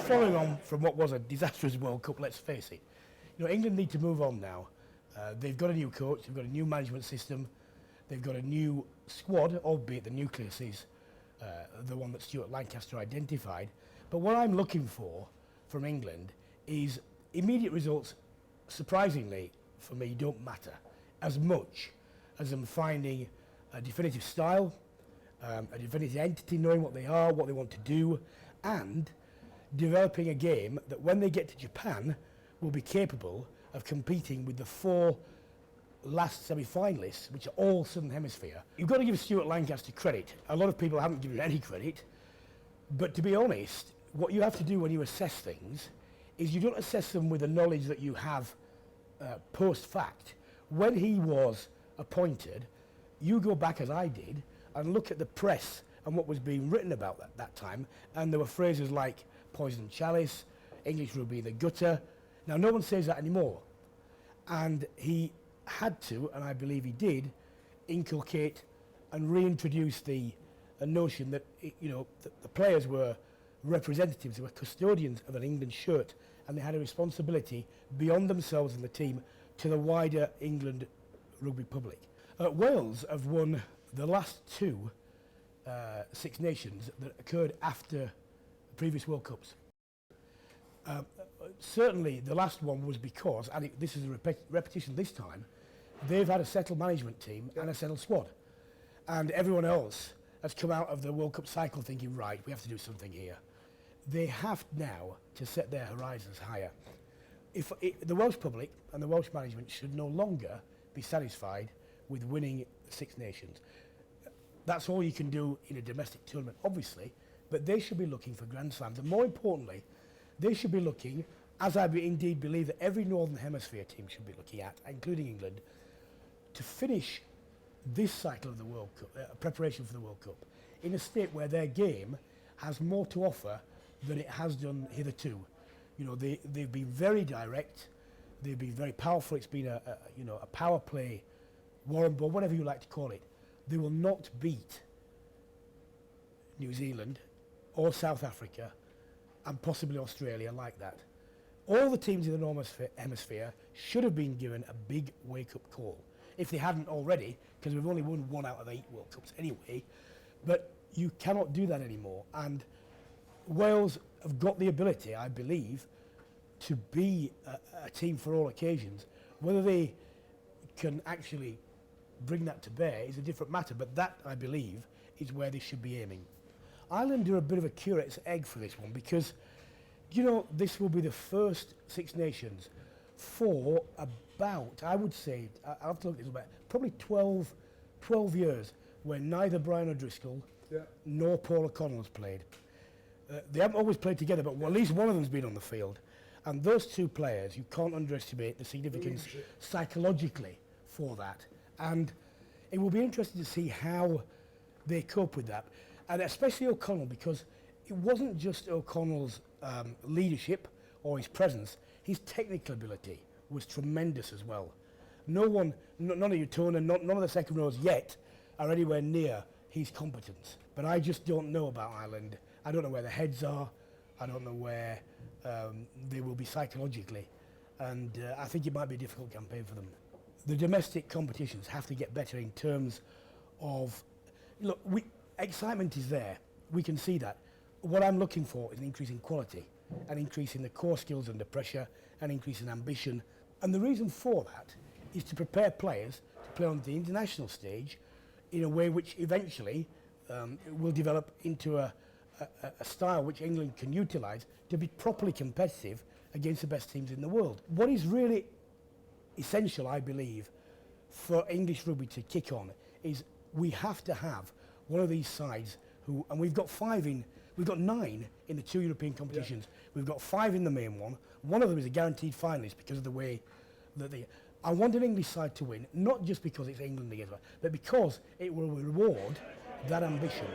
following on from what was a disastrous World Cup, let's face it. England need to move on now. They've got a new coach, they've got a new management system, they've got a new squad, albeit the nucleus is the one that Stuart Lancaster identified. But what I'm looking for from England is immediate results. Surprisingly, for me, don't matter as much as them finding a definitive style, a definitive entity, knowing what they are, what they want to do, and developing a game that when they get to Japan will be capable of competing with the 4 last semi-finalists, which are all Southern Hemisphere. You've got to give Stuart Lancaster credit. A lot of people haven't given him any credit, but to be honest, what you have to do when you assess things is you don't assess them with the knowledge that you have post-fact. When he was appointed, you go back, as I did, and look at the press and what was being written about that time, and there were phrases like poison chalice, English rugby in the gutter. Now, no one says that anymore. And he had to, and I believe he did, inculcate and reintroduce the notion that, the players were representatives, they were custodians of an England shirt, and they had a responsibility beyond themselves and the team to the wider England rugby public. Wales have won the last 2 Six Nations that occurred after previous World Cups. Certainly the last one was because, and this is a repetition this time, they've had a settled management team and a settled squad. And everyone else has come out of the World Cup cycle thinking, right, we have to do something here. They have now to set their horizons higher. The Welsh public and the Welsh management should no longer be satisfied with winning the Six Nations. That's all you can do in a domestic tournament, obviously, but they should be looking for Grand Slams. And more importantly, they should be looking, as I indeed believe that every Northern Hemisphere team should be looking at, including England, to finish this cycle of the World Cup, preparation for the World Cup, in a state where their game has more to offer than it has done hitherto. They've been very direct, they've been very powerful. It's been a power play, war and ball, whatever you like to call it. They will not beat New Zealand or South Africa and possibly Australia like that. All the teams in the Northern Hemisphere should have been given a big wake-up call, if they hadn't already, because we've only won 1 out of 8 World Cups anyway. But you cannot do that anymore. And Wales have got the ability, I believe, to be a team for all occasions. Whether they can actually bring that to bear is a different matter, but that, I believe, is where they should be aiming. Ireland are a bit of a curate's egg for this one because, this will be the first Six Nations for about, I would say, I'll have to look at this about, probably 12 years, where neither Brian O'Driscoll nor Paul O'Connell has played. They haven't always played together, but at least one of them's been on the field. And those 2 players, you can't underestimate the significance psychologically for that. And it will be interesting to see how they cope with that. And especially O'Connell, because it wasn't just O'Connell's leadership or his presence, his technical ability was tremendous as well. None of your tone and none of the second rows yet are anywhere near his competence. But I just don't know about Ireland. I don't know where their heads are. I don't know where they will be psychologically. And I think it might be a difficult campaign for them. The domestic competitions have to get better in terms of, excitement is there. We can see that. What I'm looking for is an increase in quality, an increase in the core skills under pressure, an increase in ambition. And the reason for that is to prepare players to play on the international stage in a way which eventually will develop into a style which England can utilise to be properly competitive against the best teams in the world. What is really essential, I believe, for English rugby to kick on is we have to have one of these sides who, and we've got 9 in the 2 European competitions. We've got 5 in the main one. One of them is a guaranteed finalist because of the way that I want an English side to win, not just because it's England against, but because it will reward that ambition.